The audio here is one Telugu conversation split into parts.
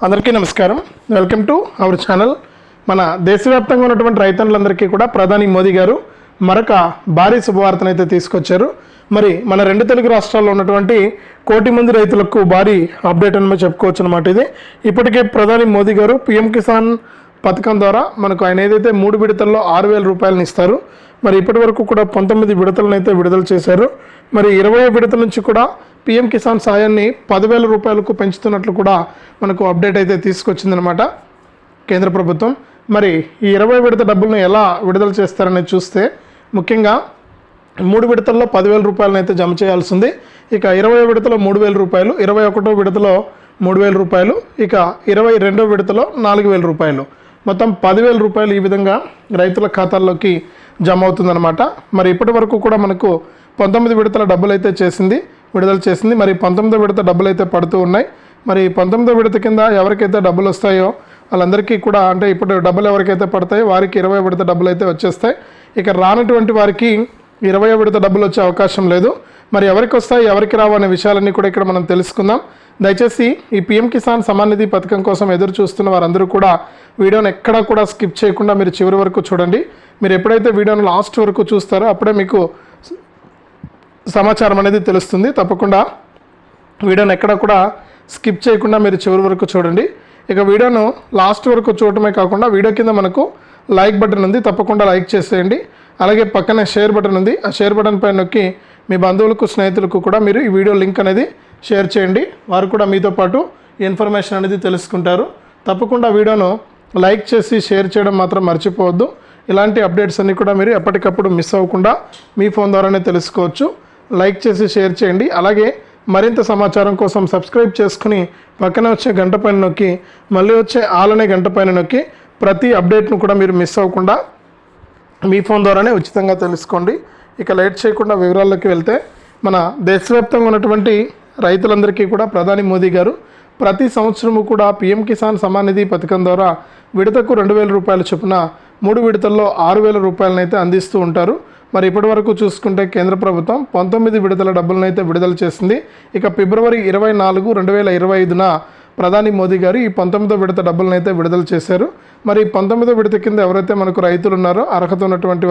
అందరికీ నమస్కారం. Welcome to our channel. మన దేశవ్యాప్తంగా ఉన్నటువంటి రైతన్నులందరికీ కూడా ప్రధాని మోదీ గారు మరొక భారీ శుభవార్తను అయితే తీసుకొచ్చారు. మరి మన రెండు తెలుగు రాష్ట్రాల్లో ఉన్నటువంటి 1 కోటి మంది రైతులకు భారీ అప్డేట్ అని చెప్పుకోవచ్చు అనమాట. ఇది ఇప్పటికే ప్రధాని మోదీ గారు పిఎం కిసాన్ పథకం ద్వారా మనకు ఆయన ఏదైతే 3 విడతల్లో 6,000 రూపాయలను ఇస్తారు. మరి ఇప్పటి వరకు కూడా 19 విడతలను అయితే విడుదల చేశారు. మరి 20వ విడత నుంచి కూడా పిఎం కిసాన్ సాయాన్ని 10,000 రూపాయలకు పెంచుతున్నట్లు కూడా మనకు అప్డేట్ అయితే తీసుకొచ్చిందనమాట కేంద్ర ప్రభుత్వం. మరి ఈ 20వ విడత డబ్బులను ఎలా విడుదల చేస్తారనేది చూస్తే ముఖ్యంగా 3 విడతల్లో 10,000 రూపాయలను అయితే జమ చేయాల్సి ఉంది. ఇక 20వ విడతలో 3,000 రూపాయలు, 21వ విడతలో 3,000 రూపాయలు, ఇక 22వ విడతలో 4,000 రూపాయలు, మొత్తం 10,000 రూపాయలు ఈ విధంగా రైతుల ఖాతాల్లోకి జమ అవుతుందన్నమాట. మరి ఇప్పటి వరకు కూడా మనకు 19 విడతల డబ్బులు అయితే విడుదల చేసింది. మరి 19వ విడత డబ్బులు అయితే పడుతూ ఉన్నాయి. మరి 19వ విడత కింద ఎవరికైతే డబ్బులు వస్తాయో వాళ్ళందరికీ కూడా, అంటే ఇప్పుడు డబ్బులు ఎవరికైతే పడతాయో వారికి 20వ విడత డబ్బులు అయితే వచ్చేస్తాయి. ఇక రానటువంటి వారికి 20వ విడత డబ్బులు వచ్చే అవకాశం లేదు. మరి ఎవరికి వస్తాయి ఎవరికి రావు అనే విషయాలన్నీ కూడా ఇక్కడ మనం తెలుసుకుందాం. దయచేసి ఈ పిఎం కిసాన్ సమ్మాన్ నిధి పథకం కోసం ఎదురు చూస్తున్న వారందరూ కూడా వీడియోని ఎక్కడా కూడా స్కిప్ చేయకుండా మీరు చివరి వరకు చూడండి. మీరు ఎప్పుడైతే వీడియోని లాస్ట్ వరకు చూస్తారో అప్పుడే మీకు సమాచారం అనేది తెలుస్తుంది. తప్పకుండా వీడియోని ఎక్కడ కూడా స్కిప్ చేయకుండా మీరు చివరి వరకు చూడండి. ఇక వీడియోను లాస్ట్ వరకు చూడటమే కాకుండా వీడియో కింద మనకు లైక్ బటన్ ఉంది, తప్పకుండా లైక్ చేసేయండి. అలాగే పక్కనే షేర్ బటన్ ఉంది, ఆ షేర్ బటన్ పైన నొక్కి మీ బంధువులకు స్నేహితులకు కూడా మీరు ఈ వీడియో లింక్ అనేది షేర్ చేయండి. వారు కూడా మీతో పాటు ఇన్ఫర్మేషన్ అనేది తెలుసుకుంటారు. తప్పకుండా వీడియోను లైక్ చేసి షేర్ చేయడం మాత్రం మర్చిపోవద్దు. ఇలాంటి అప్డేట్స్ అన్నీ కూడా మీరు ఎప్పటికప్పుడు మిస్ అవ్వకుండా మీ ఫోన్ ద్వారానే తెలుసుకోవచ్చు. లైక్ చేసి షేర్ చేయండి. అలాగే మరింత సమాచారం కోసం సబ్స్క్రైబ్ చేసుకుని పక్కన వచ్చే గంట పైన నొక్కి మళ్ళీ వచ్చే ఆల్ అనే గంట పైన నొక్కి ప్రతి అప్డేట్ను కూడా మీరు మిస్ అవ్వకుండా మీ ఫోన్ ద్వారానే ఉచితంగా తెలుసుకోండి. ఇక లేట్ చేయకుండా వివరాల్లోకి వెళ్తే, మన దేశవ్యాప్తంగా ఉన్నటువంటి రైతులందరికీ కూడా ప్రధాని మోదీ గారు ప్రతి సంవత్సరము కూడా పిఎం కిసాన్ సమ్మాన్ నిధి పథకం ద్వారా విడతకు 2,000 రూపాయల చొప్పున 3 విడతల్లో 6,000 రూపాయలను అయితే అందిస్తూ ఉంటారు. మరి ఇప్పటి వరకు చూసుకుంటే కేంద్ర ప్రభుత్వం 19 విడతల డబ్బులను అయితే విడుదల చేసింది. ఇక ఫిబ్రవరి 24, 2025న ప్రధాని మోదీ గారు ఈ 19వ విడత డబ్బులను అయితే విడుదల చేశారు. మరి 19వ విడత కింద ఎవరైతే మనకు రైతులు ఉన్నారో అర్హత ఉన్నటువంటి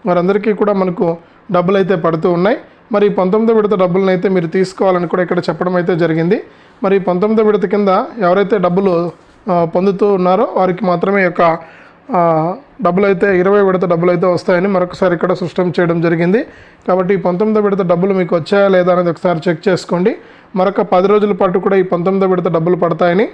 వారందరికీ కూడా మనకు డబ్బులు అయితే పడుతూ ఉన్నాయి. మరి 19వ విడత డబ్బులను అయితే మీరు తీసుకోవాలని కూడా ఇక్కడ చెప్పడం అయితే జరిగింది. మరి 19వ విడత కింద ఎవరైతే డబ్బులు పొందుతూ ఉన్నారో వారికి మాత్రమే యొక్క డబ్బులు అయితే 20వ విడత డబ్బులు అయితే వస్తాయని మరొకసారి ఇక్కడ స్పష్టం చేయడం జరిగింది. కాబట్టి ఈ 19వ విడత డబ్బులు మీకు వచ్చాయా లేదా అనేది ఒకసారి చెక్ చేసుకోండి. మరొక 10 రోజుల పాటు కూడా ఈ 19వ విడత డబ్బులు పడతాయని,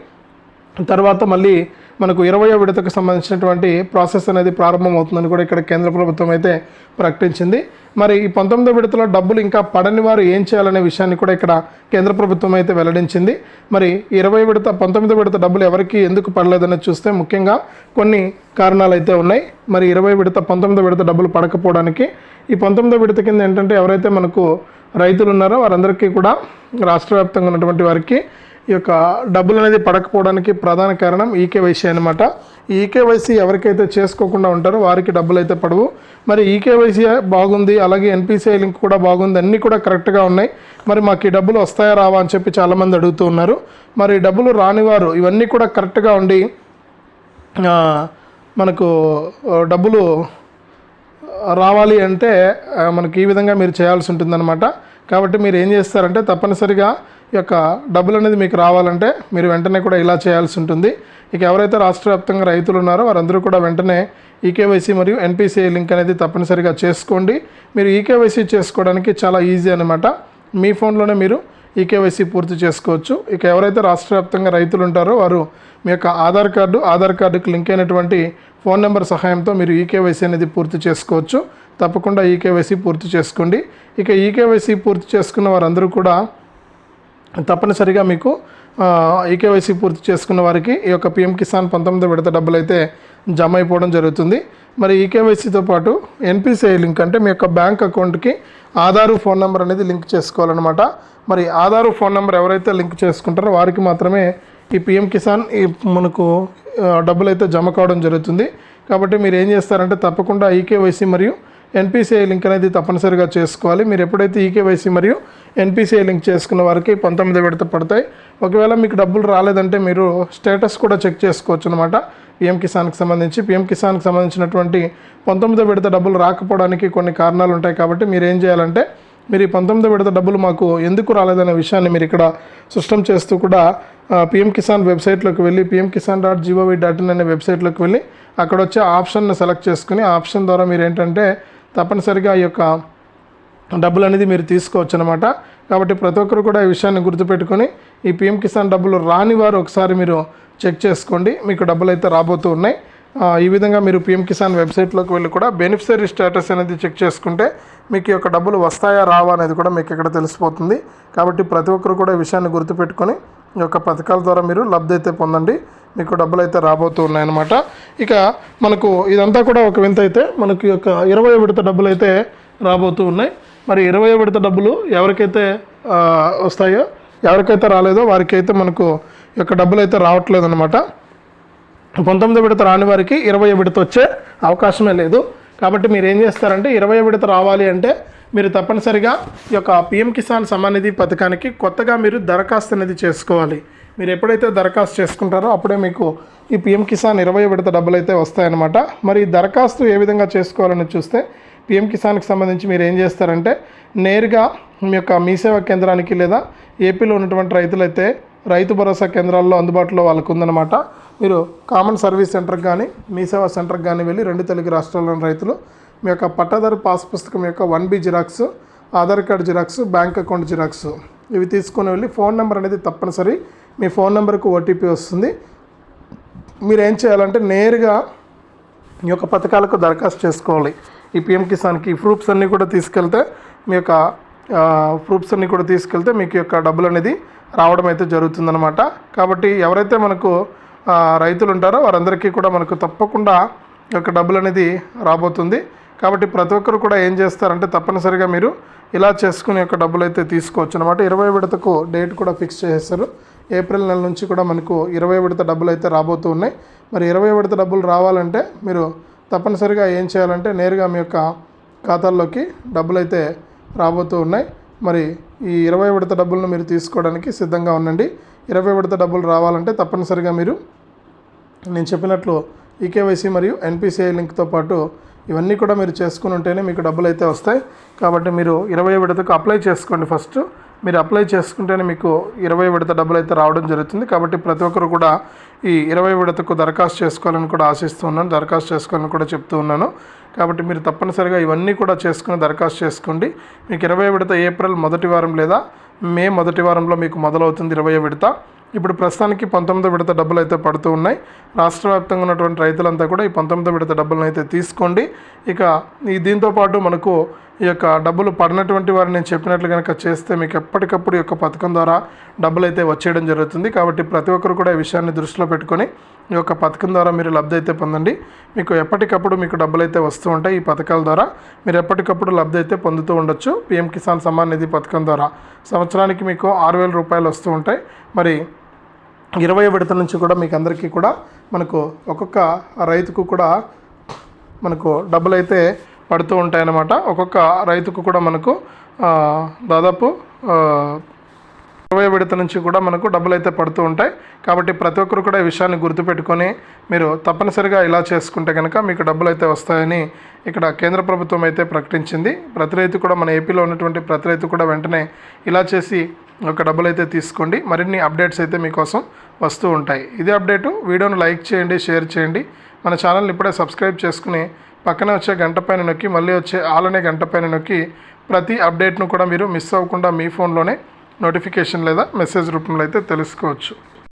తర్వాత మళ్ళీ మనకు 20వ విడతకు సంబంధించినటువంటి ప్రాసెస్ అనేది ప్రారంభమవుతుందని కూడా ఇక్కడ కేంద్ర ప్రభుత్వం అయితే ప్రకటించింది. మరి ఈ 19వ విడతలో డబ్బులు ఇంకా పడని వారు ఏం చేయాలనే విషయాన్ని కూడా ఇక్కడ కేంద్ర ప్రభుత్వం అయితే వెల్లడించింది. మరి 19వ విడత డబ్బులు ఎవరికి ఎందుకు పడలేదని చూస్తే ముఖ్యంగా కొన్ని కారణాలు అయితే ఉన్నాయి. మరి 19వ విడత డబ్బులు పడకపోవడానికి ఈ 19వ విడత కింద ఏంటంటే ఎవరైతే మనకు రైతులు ఉన్నారో వారందరికీ కూడా రాష్ట్ర వ్యాప్తంగా ఉన్నటువంటి వారికి ఈ యొక్క డబ్బులు అనేది పడకపోవడానికి ప్రధాన కారణం ఈకేవైసీ అనమాట. ఈ ఈకేవైసీ ఎవరికైతే చేసుకోకుండా ఉంటారో వారికి డబ్బులు అయితే పడవు. మరి ఈకేవైసీ బాగుంది, అలాగే ఎన్పిసిఐ లింక్ కూడా బాగుంది, అన్నీ కూడా కరెక్ట్గా ఉన్నాయి. మరి మాకు ఈ డబ్బులు వస్తాయా రావా అని చెప్పి చాలామంది అడుగుతూ ఉన్నారు. మరి డబ్బులు రానివారు ఇవన్నీ కూడా కరెక్ట్గా ఉండి మనకు డబ్బులు రావాలి అంటే మనకి ఈ విధంగా మీరు చేయాల్సి ఉంటుందన్నమాట. కాబట్టి మీరు ఏం చేస్తారంటే తప్పనిసరిగా ఈ యొక్క డబ్బులు అనేది మీకు రావాలంటే మీరు వెంటనే కూడా ఇలా చేయాల్సి ఉంటుంది. ఇక ఎవరైతే రాష్ట్ర వ్యాప్తంగా రైతులు ఉన్నారో వారందరూ కూడా వెంటనే ఈకేవైసీ మరియు ఎన్పిసిఐ లింక్ అనేది తప్పనిసరిగా చేసుకోండి. మీరు ఈకేవైసీ చేసుకోవడానికి చాలా ఈజీ అనమాట. మీ ఫోన్లోనే మీరు ఈకేవైసీ పూర్తి చేసుకోవచ్చు. ఇక ఎవరైతే రాష్ట్ర వ్యాప్తంగా రైతులు ఉంటారో వారు మీ యొక్క ఆధార్ కార్డుకి లింక్ అయినటువంటి ఫోన్ నెంబర్ సహాయంతో మీరు ఈకేవైసీ అనేది పూర్తి చేసుకోవచ్చు. తప్పకుండా ఈకేవైసీ పూర్తి చేసుకోండి. ఇక ఈకేవైసీ పూర్తి చేసుకున్న వారందరూ కూడా తప్పనిసరిగా మీకు ఈకేవైసీ పూర్తి చేసుకున్న వారికి ఈ యొక్క పిఎం కిసాన్ 19వ విడత డబ్బులు అయితే జమ అయిపోవడం జరుగుతుంది. మరి ఈకేవైసీతో పాటు ఎన్పిసిఐ లింక్ అంటే మీ యొక్క బ్యాంక్ అకౌంట్కి ఆధారు ఫోన్ నెంబర్ అనేది లింక్ చేసుకోవాలన్నమాట. మరి ఆధారు ఫోన్ నెంబర్ ఎవరైతే లింక్ చేసుకుంటారో వారికి మాత్రమే ఈ పిఎం కిసాన్ మనకు డబ్బులు అయితే జమ కావడం జరుగుతుంది. కాబట్టి మీరు ఏం చేస్తారంటే తప్పకుండా ఈకేవైసీ మరియు ఎన్పిసిఐ లింక్ అనేది తప్పనిసరిగా చేసుకోవాలి. మీరు ఎప్పుడైతే ఈకేవైసీ మరియు ఎన్పిసిఐ లింక్ చేసుకున్న వారికి 19వ విడత పడతాయి. ఒకవేళ మీకు డబ్బులు రాలేదంటే మీరు స్టేటస్ కూడా చెక్ చేసుకోవచ్చు అనమాట. పీఎం కిసాన్కి సంబంధించినటువంటి 19వ విడత డబ్బులు రాకపోవడానికి కొన్ని కారణాలు ఉంటాయి. కాబట్టి మీరు ఏం చేయాలంటే మీరు ఈ 19వ విడత డబ్బులు మాకు ఎందుకు రాలేదనే విషయాన్ని మీరు ఇక్కడ స్పష్టం చేస్తూ కూడా పీఎం కిసాన్ వెబ్సైట్లోకి వెళ్ళి pmkisan.gov.in అనే వెబ్సైట్లోకి వెళ్ళి అక్కడ వచ్చే ఆప్షన్ను సెలెక్ట్ చేసుకుని ఆ ఆప్షన్ ద్వారా మీరు ఏంటంటే తప్పనిసరిగా ఈ యొక్క డబ్బులు అనేది మీరు తీసుకోవచ్చు అనమాట. కాబట్టి ప్రతి ఒక్కరు కూడా ఈ విషయాన్ని గుర్తుపెట్టుకొని ఈ పీఎం కిసాన్ డబ్బులు రాని వారు ఒకసారి మీరు చెక్ చేసుకోండి, మీకు డబ్బులు అయితే రాబోతూ ఉన్నాయి. ఈ విధంగా మీరు పీఎం కిసాన్ వెబ్సైట్లోకి వెళ్ళి కూడా బెనిఫిషరీ స్టేటస్ అనేది చెక్ చేసుకుంటే మీకు ఈ యొక్క డబ్బులు వస్తాయా రావా అనేది కూడా మీకు ఇక్కడ తెలిసిపోతుంది. కాబట్టి ప్రతి ఒక్కరు కూడా ఈ విషయాన్ని గుర్తుపెట్టుకొని ఈ యొక్క పథకాల ద్వారా మీరు లబ్ధి అయితే పొందండి, మీకు డబ్బులు అయితే రాబోతూ ఉన్నాయన్నమాట. ఇక మనకు ఇదంతా కూడా ఒక వింత అయితే మనకి యొక్క 20వ విడత డబ్బులు అయితే రాబోతూ ఉన్నాయి. మరి 20వ విడత డబ్బులు ఎవరికైతే వస్తాయో ఎవరికైతే రాలేదో వారికి అయితే మనకు ఈ యొక్క డబ్బులు అయితే రావట్లేదు అనమాట. 19వ విడత రాని వారికి 20వ విడత వచ్చే అవకాశమే లేదు. కాబట్టి మీరు ఏం చేస్తారంటే 20వ విడత రావాలి అంటే మీరు తప్పనిసరిగా ఈ యొక్క పీఎం కిసాన్ సమ్మాన్ నిధి పథకానికి కొత్తగా మీరు దరఖాస్తు అనేది చేసుకోవాలి. మీరు ఎప్పుడైతే దరఖాస్తు చేసుకుంటారో అప్పుడే మీకు ఈ పీఎం కిసాన్ 20వ విడత డబ్బులు అయితే వస్తాయన్నమాట. మరి ఈ దరఖాస్తు ఏ విధంగా చేసుకోవాలని చూస్తే పీఎం కిసాన్కి సంబంధించి మీరు ఏం చేస్తారంటే నేరుగా మీ యొక్క మీ సేవా కేంద్రానికి లేదా ఏపీలో ఉన్నటువంటి రైతులైతే రైతు భరోసా కేంద్రాల్లో అందుబాటులో వాళ్ళకు ఉందన్నమాట. మీరు కామన్ సర్వీస్ సెంటర్కి కానీ మీ సేవా సెంటర్కి కానీ వెళ్ళి 2 తెలుగు రాష్ట్రాల్లోని రైతులు మీ యొక్క పట్టాదారు పాస్ పుస్తకం యొక్క 1B xerox, Aadhaar card xerox, bank account xerox ఇవి తీసుకొని వెళ్ళి ఫోన్ నెంబర్ అనేది తప్పనిసరి, మీ ఫోన్ నెంబర్కు ఓటీపీ వస్తుంది. మీరు ఏం చేయాలంటే నేరుగా ఈ యొక్క పథకాలకు దరఖాస్తు చేసుకోవాలి. ఈ పీఎం కిసాన్కి ప్రూఫ్స్ అన్నీ కూడా తీసుకెళ్తే మీ యొక్క మీకు యొక్క డబ్బులు అనేది రావడం అయితే జరుగుతుందన్నమాట. కాబట్టి ఎవరైతే మనకు రైతులు ఉంటారో వారందరికీ కూడా మనకు తప్పకుండా ఈ యొక్క డబ్బులు అనేది రాబోతుంది. కాబట్టి ప్రతి ఒక్కరు కూడా ఏం చేస్తారంటే తప్పనిసరిగా మీరు ఇలా చేసుకునే యొక్క డబ్బులు అయితే తీసుకోవచ్చు అనమాట. 20వ విడతకు డేట్ కూడా ఫిక్స్ చేసేస్తారు. ఏప్రిల్ నెల నుంచి కూడా మనకు 20వ విడత డబ్బులు అయితే రాబోతూ ఉన్నాయి. మరి 20వ విడత డబ్బులు రావాలంటే మీరు తప్పనిసరిగా ఏం చేయాలంటే నేరుగా మీ యొక్క ఖాతాల్లోకి డబ్బులు అయితే రాబోతూ ఉన్నాయి. మరి ఈ 20వ విడత డబ్బులను మీరు తీసుకోవడానికి సిద్ధంగా ఉండండి. 20వ విడత డబ్బులు రావాలంటే తప్పనిసరిగా మీరు నేను చెప్పినట్లు ఈకేవైసీ మరియు ఎన్పిసిఐ లింక్తో పాటు ఇవన్నీ కూడా మీరు చేసుకుని ఉంటేనే మీకు డబ్బులు అయితే వస్తాయి. కాబట్టి మీరు 20వ విడతకు అప్లై చేసుకోండి. ఫస్ట్ మీరు అప్లై చేసుకుంటేనే మీకు 20వ విడత డబ్బులు అయితే రావడం జరుగుతుంది. కాబట్టి ప్రతి ఒక్కరు కూడా ఈ 20వ విడతకు దరఖాస్తు చేసుకోవాలని కూడా ఆశిస్తూ ఉన్నాను, దరఖాస్తు చేసుకోవాలని కూడా చెప్తూ ఉన్నాను. కాబట్టి మీరు తప్పనిసరిగా ఇవన్నీ కూడా చేసుకుని దరఖాస్తు చేసుకోండి. మీకు 20వ విడత ఏప్రిల్ మొదటి వారం లేదా మే మొదటి వారంలో మీకు మొదలవుతుంది 20వ విడత. ఇప్పుడు ప్రస్తుతానికి 19వ విడత డబ్బులు అయితే పడుతూ ఉన్నాయి. రాష్ట్ర వ్యాప్తంగా ఉన్నటువంటి రైతులంతా కూడా ఈ 19వ విడత డబ్బులను అయితే తీసుకోండి. ఇక దీంతో పాటు మనకు ఈ యొక్క డబ్బులు పడినటువంటి వారు నేను చెప్పినట్లు కనుక చేస్తే మీకు ఎప్పటికప్పుడు ఈ యొక్క పథకం ద్వారా డబ్బులు అయితే వచ్చేయడం జరుగుతుంది. కాబట్టి ప్రతి ఒక్కరు కూడా ఈ విషయాన్ని దృష్టిలో పెట్టుకొని ఈ యొక్క పథకం ద్వారా మీరు లబ్ధి అయితే పొందండి. మీకు ఎప్పటికప్పుడు మీకు డబ్బులు అయితే వస్తూ ఉంటాయి. ఈ పథకాల ద్వారా మీరు ఎప్పటికప్పుడు లబ్ధి అయితే పొందుతూ ఉండొచ్చు. పీఎం కిసాన్ సమ్మాన్ నిధి పథకం ద్వారా సంవత్సరానికి మీకు 6,000 రూపాయలు వస్తూ ఉంటాయి. మరి 20వ విడత నుంచి కూడా మీకు అందరికీ కూడా మనకు ఒక్కొక్క రైతుకు కూడా మనకు డబ్బులు అయితే పడుతూ ఉంటాయన్నమాట. ఒక్కొక్క రైతుకు కూడా మనకు దాదాపు 20వ విడత నుంచి కూడా మనకు డబ్బులు అయితే పడుతూ ఉంటాయి. కాబట్టి ప్రతి ఒక్కరు కూడా ఈ విషయాన్ని గుర్తుపెట్టుకొని మీరు తప్పనిసరిగా ఇలా చేసుకుంటే కనుక మీకు డబ్బులు అయితే వస్తాయని ఇక్కడ కేంద్ర ప్రభుత్వం అయితే ప్రకటించింది. ప్రతి రైతు కూడా మన ఏపీలో ఉన్నటువంటి ప్రతి రైతు కూడా వెంటనే ఇలా చేసి ఒక డబ్బులు అయితే తీసుకోండి. మరిన్ని అప్డేట్స్ అయితే మీకోసం వస్తూ ఉంటాయి. ఇదే అప్డేటు. వీడియోను లైక్ చేయండి, షేర్ చేయండి. మన ఛానల్ని ఇప్పుడే సబ్స్క్రైబ్ చేసుకుని పక్కనే వచ్చే గంట పైన నొక్కి మళ్ళీ వచ్చే ఆల్ అనే గంట పైన నొక్కి ప్రతి అప్డేట్ను కూడా మీరు మిస్ అవ్వకుండా మీ ఫోన్లోనే నోటిఫికేషన్ లేదా మెసేజ్ రూపంలో అయితే తెలుసుకోవచ్చు.